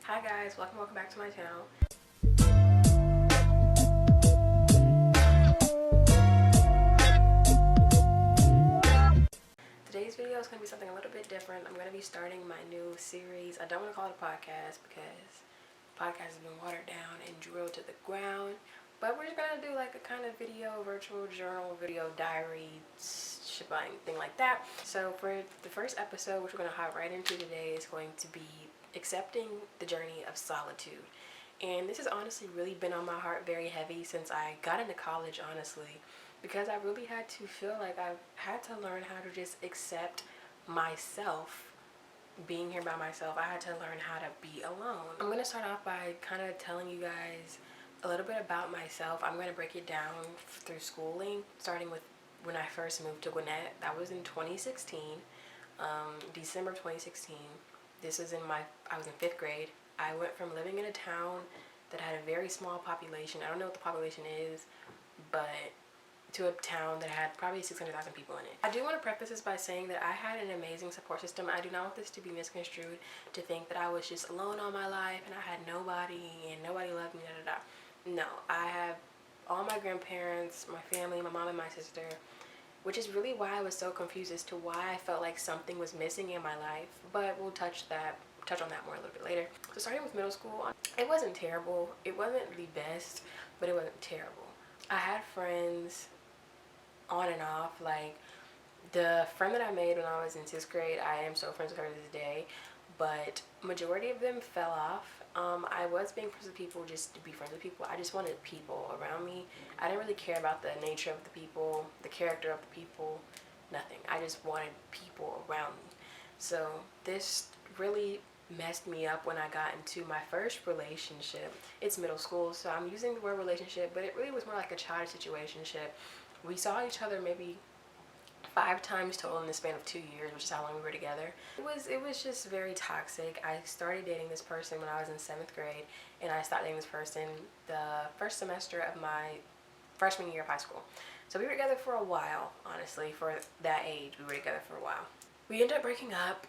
Hi guys, welcome back to my channel. Today's video is going to be something a little bit different. I'm going to be starting my new series. I don't want to call it a podcast because podcast has been watered down and drilled to the ground. But we're just going to do like a kind of video, virtual journal, video diary, shebang, thing like that. So for the first episode, which we're going to hop right into today, is going to be accepting the journey of solitude. And this has honestly really been on my heart very heavy since I got into college, honestly, because I really had to feel like I've had to learn how to just accept myself being here by myself. I had to learn how to be alone. I'm going to start off by kind of telling you guys a little bit about myself. I'm going to break it down through schooling, starting with when I first moved to Gwinnett. That was in 2016, December 2016. This is I was in 5th grade. I went from living in a town that had a very small population. I don't know what the population is, but to a town that had probably 600,000 people in it. I do want to preface this by saying that I had an amazing support system. I do not want this to be misconstrued to think that I was just alone all my life and I had nobody and nobody loved me, No, I have all my grandparents, my family, my mom and my sister, which is really why I was so confused as to why I felt like something was missing in my life. But we'll touch on that more a little bit later. So starting with middle school, it wasn't terrible. It wasn't the best, but it wasn't terrible. I had friends on and off. Like the friend that I made when I was in 6th grade, I am still friends with her to this day, but majority of them fell off. I was being friends with people just to be friends with people. I just wanted people around me. I didn't really care about the nature of the people, the character of the people, nothing. I just wanted people around me. So this really messed me up when I got into my first relationship. It's middle school, so I'm using the word relationship, but it really was more like a childish situationship. We saw each other maybe 5 times total in the span of 2 years, which is how long we were together. It was just very toxic. I started dating this person when I was in 7th grade, and I stopped dating this person the first semester of my freshman year of high school. So we were together for a while, honestly. For that age, we were together for a while. We ended up breaking up.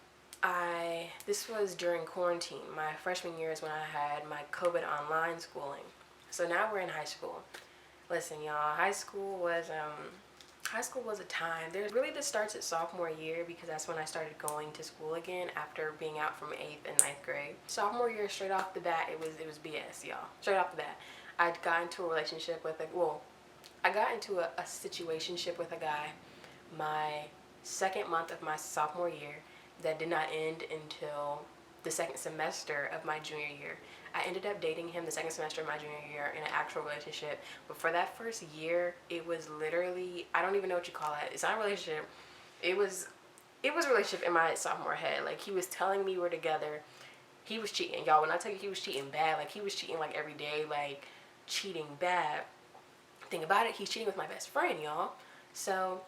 This was during quarantine. My freshman year is when I had my COVID online schooling. So now we're in high school. Listen, y'all, high school was a time. This starts at sophomore year because that's when I started going to school again after being out from 8th and 9th grade. Sophomore year, straight off the bat, it was BS, y'all. Straight off the bat. I got into a relationship with I got into a situationship with a guy my second month of my sophomore year that did not end until the second semester of my junior year. I ended up dating him the second semester of my junior year in an actual relationship. But for that first year, it was literally, I don't even know what you call it. It's not a relationship. It was a relationship in my sophomore head. Like, he was telling me we're together. He was cheating. Y'all, when I tell you he was cheating bad, like he was cheating like every day, like cheating bad. Thing about it, he's cheating with my best friend, y'all. So,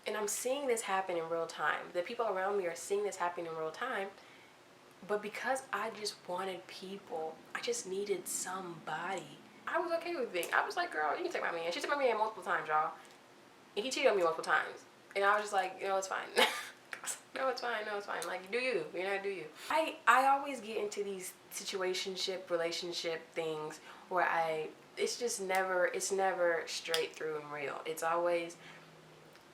and I'm seeing this happen in real time. The people around me are seeing this happen in real time. But because I just wanted people, I just needed somebody. I was okay with it. I was like, girl, you can take my man. She took my man multiple times, y'all. And he cheated on me multiple times. And I was just like, it's fine. No, it's fine. Like, do you. Do you. I always get into these situationship, relationship things where it's never straight through and real. It's always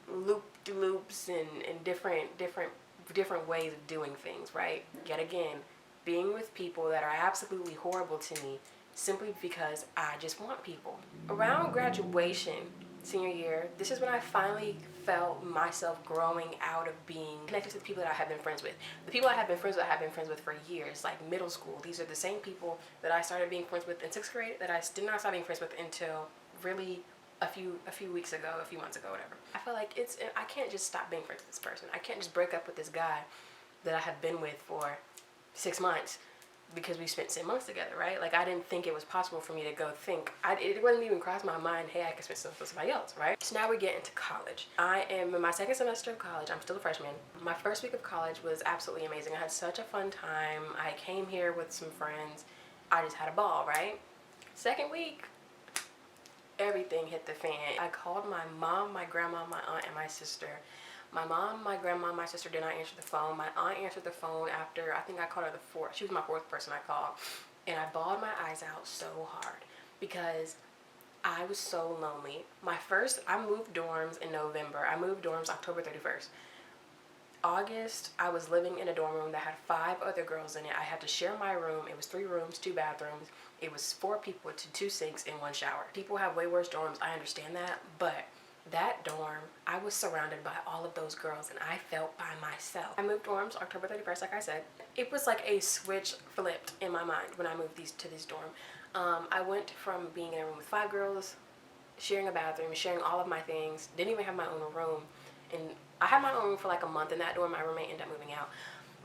loops and different ways of doing things, right? Yet again, being with people that are absolutely horrible to me simply because I just want people. Around graduation, senior year, this is when I finally felt myself growing out of being connected to the people that I have been friends with. The people I have been friends with for years, like middle school. These are the same people that I started being friends with in 6th grade that I did not start being friends with until really a few months ago, whatever. I feel like I can't just stop being friends with this person. I can't just break up with this guy that I have been with for 6 months because we spent 6 months together, right? Like, I didn't think it was possible for me to go think. It wasn't even cross my mind, hey, I could spend some with somebody else, right? So now we get into college. I am in my second semester of college. I'm still a freshman. My first week of college was absolutely amazing. I had such a fun time. I came here with some friends. I just had a ball, right? Second week, everything hit the fan. I called my mom, my grandma, my aunt, and my sister. My mom, my grandma, my sister did not answer the phone. My aunt answered the phone after, I think I called her the fourth. She was my fourth person I called. And I bawled my eyes out so hard because I was so lonely. I moved dorms in November. I moved dorms October 31st. August, I was living in a dorm room that had 5 other girls in it. I had to share my room. It was 3 rooms, 2 bathrooms. It was 4 people to 2 sinks and 1 shower. People have way worse dorms, I understand that, but that dorm, I was surrounded by all of those girls and I felt by myself. I moved dorms October 31st, like I said. It was like a switch flipped in my mind when I moved to this dorm. I went from being in a room with 5 girls, sharing a bathroom, sharing all of my things, didn't even have my own room, and I had my own room for like a month in that dorm. My roommate ended up moving out,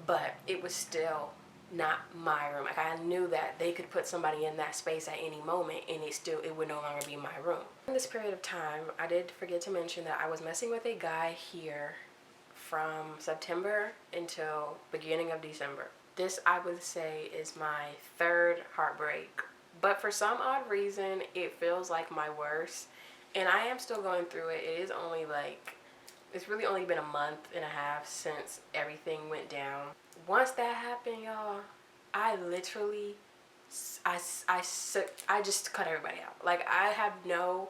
but it was still not my room. Like, I knew that they could put somebody in that space at any moment and it would no longer be my room. In this period of time, I did forget to mention that I was messing with a guy here from September until beginning of December. This, I would say, is my 3rd heartbreak, but for some odd reason it feels like my worst, and I am still going through it. It is only like, it's really only been a month and a half since everything went down. Once that happened, y'all, I literally, I just cut everybody out. Like, I have no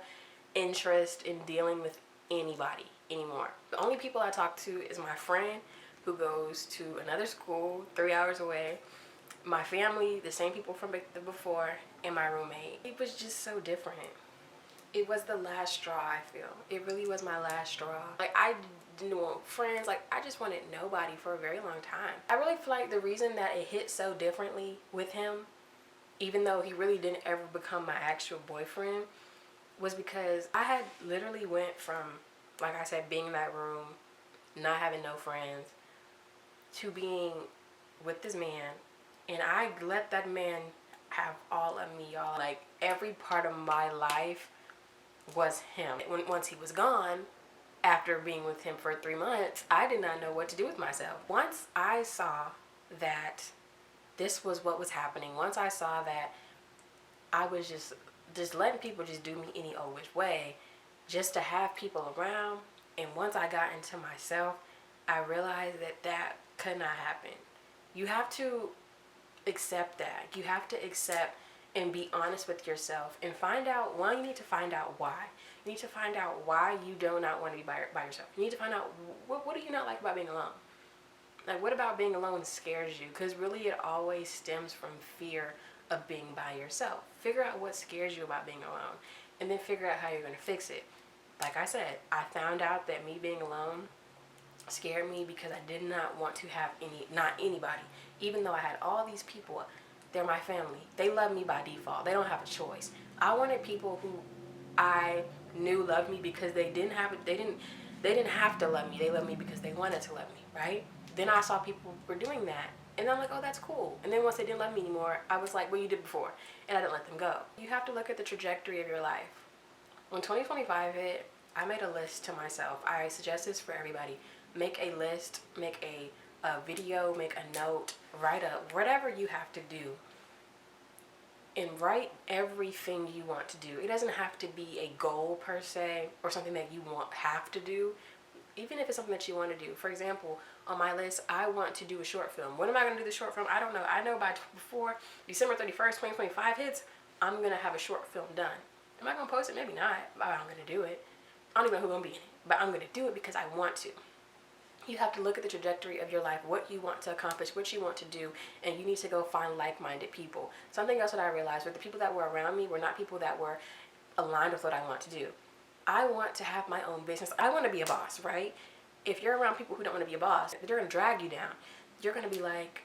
interest in dealing with anybody anymore. The only people I talk to is my friend who goes to another school 3 hours away, my family, the same people from before, and my roommate. It was just so different. It was the last straw, I feel. It really was my last straw. Like, I didn't want friends. Like, I just wanted nobody for a very long time. I really feel like the reason that it hit so differently with him, even though he really didn't ever become my actual boyfriend, was because I had literally went from, like I said, being in that room, not having no friends, to being with this man, and I let that man have all of me, y'all. Like, every part of my life was him. Once he was gone, after being with him for 3 months, I did not know what to do with myself. Once I saw that this was what was happening, once I saw that I was just letting people just do me any old which way just to have people around, and once I got into myself, I realized that could not happen. You have to accept that. You have to accept and be honest with yourself and find out, one, you need to find out why. You need to find out why you do not want to be by yourself. You need to find out, what do you not like about being alone? Like, what about being alone scares you? Because really it always stems from fear of being by yourself. Figure out what scares you about being alone, and then figure out how you're going to fix it. Like I said, I found out that me being alone scared me because I did not want to have anybody. Even though I had all these people, they're my family. They love me by default. They don't have a choice. I wanted people who I knew loved me because they didn't have to love me. They loved me because they wanted to love me, right? Then I saw people were doing that, and I'm like, oh, that's cool. And then once they didn't love me anymore, I was like, well, you did before, and I didn't let them go. You have to look at the trajectory of your life. When 2025 hit, I made a list to myself. I suggest this for everybody. Make a list, make a video, make a note, write up whatever you have to do, and write everything you want to do. It doesn't have to be a goal per se, or something that you have to do. Even if it's something that you want to do. For example, on my list, I want to do a short film. When am I going to do the short film? I don't know. I know before December 31st, 2025 hits, I'm going to have a short film done. Am I going to post it? Maybe not, but I'm going to do it. I don't even know who's going to be in it, but I'm going to do it because I want to. You have to look at the trajectory of your life, what you want to accomplish, what you want to do, and you need to go find like-minded people. Something else that I realized with the people that were around me were not people that were aligned with what I want to do. I want to have my own business. I want to be a boss, right? If you're around people who don't want to be a boss, they're going to drag you down. You're going to be like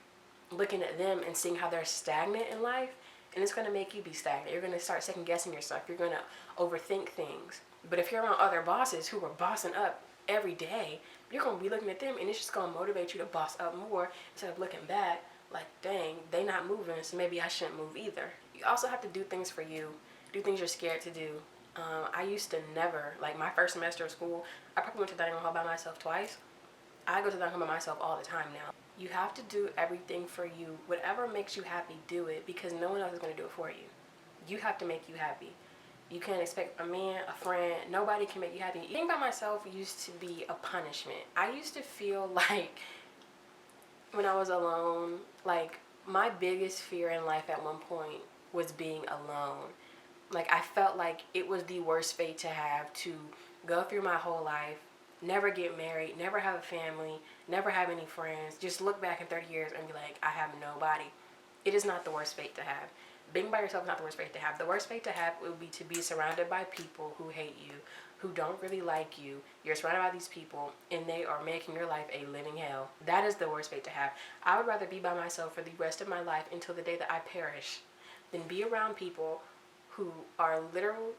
looking at them and seeing how they're stagnant in life, and it's going to make you be stagnant. You're going to start second guessing yourself. You're going to overthink things. But if you're around other bosses who are bossing up every day, you're going to be looking at them, and it's just going to motivate you to boss up more instead of looking back like, dang, they not moving, so maybe I shouldn't move either. You also have to do things for you, do things you're scared to do. I used to never, like my first semester of school, I probably went to dining hall by myself twice. I go to dining hall by myself all the time now. You have to do everything for you. Whatever makes you happy, do it, because no one else is going to do it for you. You have to make you happy. You can't expect a man, a friend, nobody can make you happy. Being by myself used to be a punishment. I used to feel like when I was alone, like my biggest fear in life at one point was being alone. Like I felt like it was the worst fate to have, to go through my whole life, never get married, never have a family, never have any friends, just look back in 30 years and be like, I have nobody. It is not the worst fate to have. Being by yourself is not the worst fate to have. The worst fate to have would be to be surrounded by people who hate you, who don't really like you. You're surrounded by these people and they are making your life a living hell. That is the worst fate to have. I would rather be by myself for the rest of my life until the day that I perish than be around people who are literal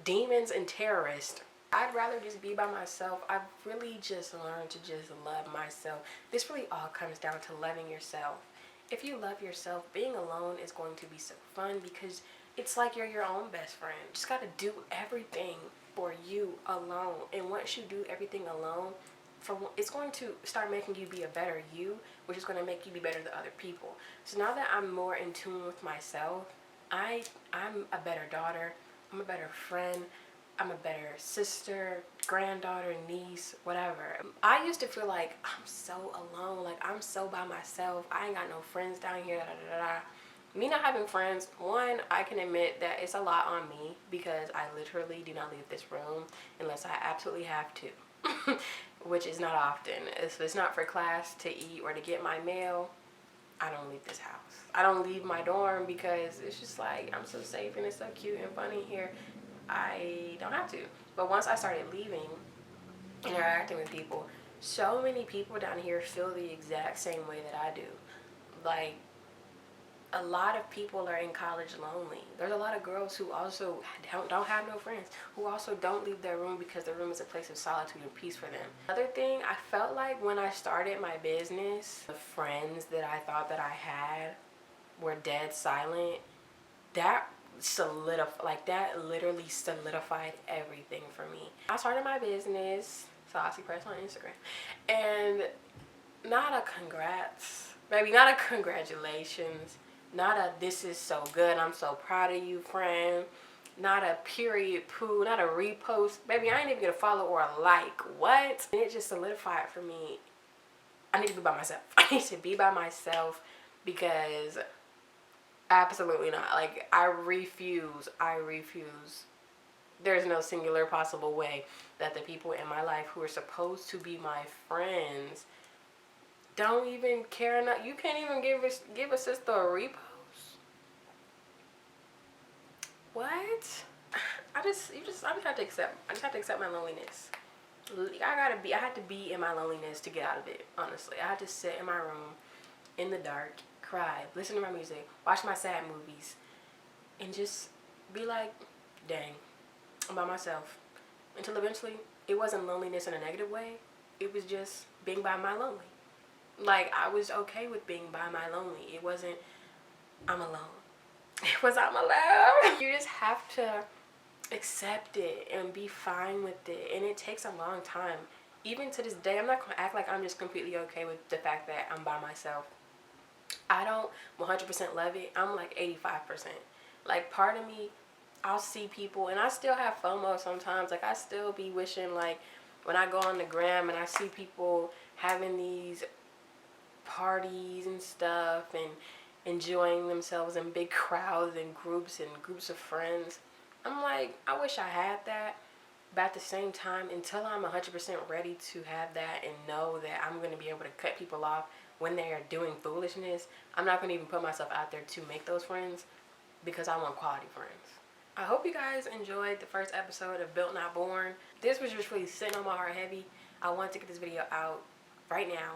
demons and terrorists. I'd rather just be by myself. I've really just learned to just love myself. This really all comes down to loving yourself. If you love yourself, being alone is going to be so fun because it's like you're your own best friend. You just got to do everything for you alone. And once you do everything alone, it's going to start making you be a better you, which is going to make you be better to other people. So now that I'm more in tune with myself, I'm a better daughter, I'm a better friend, I'm a better sister, granddaughter, niece, whatever. I used to feel like I'm so alone, like I'm so by myself. I ain't got no friends down here, da, da, da, da. Me not having friends, one, I can admit that it's a lot on me because I literally do not leave this room unless I absolutely have to, which is not often. If it's not for class, to eat, or to get my mail, I don't leave this house. I don't leave my dorm because it's just like, I'm so safe and it's so cute and funny here. I don't have to. But once I started leaving, interacting with people, so many people down here feel the exact same way that I do. Like, a lot of people are in college lonely. There's a lot of girls who also don't have no friends, who also don't leave their room because their room is a place of solitude and peace for them. Another thing, I felt like when I started my business, the friends that I thought that I had were dead silent. That literally solidified everything for me. I started my business, Saucy Press on Instagram, and not a congrats, maybe not a congratulations, not a this is so good, I'm so proud of you, friend, not a period poo, not a repost, baby, I ain't even get a follow or a like. What? And it just solidified for me, I need to be by myself. I need to be by myself because absolutely not. Like, I refuse. There's no singular possible way that the people in my life who are supposed to be my friends don't even care enough. You can't even give a sister a repost. What? I just have to accept my loneliness. I had to be in my loneliness to get out of it, honestly. I had to sit in my room in the dark, cry, listen to my music, watch my sad movies, and just be like, dang, I'm by myself. Until eventually, it wasn't loneliness in a negative way. It was just being by my lonely. Like, I was okay with being by my lonely. It wasn't, I'm alone. It was, I'm alone. You just have to accept it and be fine with it. And it takes a long time. Even to this day, I'm not going to act like I'm just completely okay with the fact that I'm by myself. I don't 100% love it. I'm like 85%. Like, part of me, I'll see people, and I still have FOMO sometimes. Like, I still be wishing, like, when I go on the gram and I see people having these parties and stuff and enjoying themselves in big crowds and groups of friends, I'm like, I wish I had that. But at the same time, until I'm 100% ready to have that and know that I'm going to be able to cut people off when they are doing foolishness, I'm not going to even put myself out there to make those friends because I want quality friends. I hope you guys enjoyed the first episode of Built Not Born. This was just really sitting on my heart heavy. I wanted to get this video out right now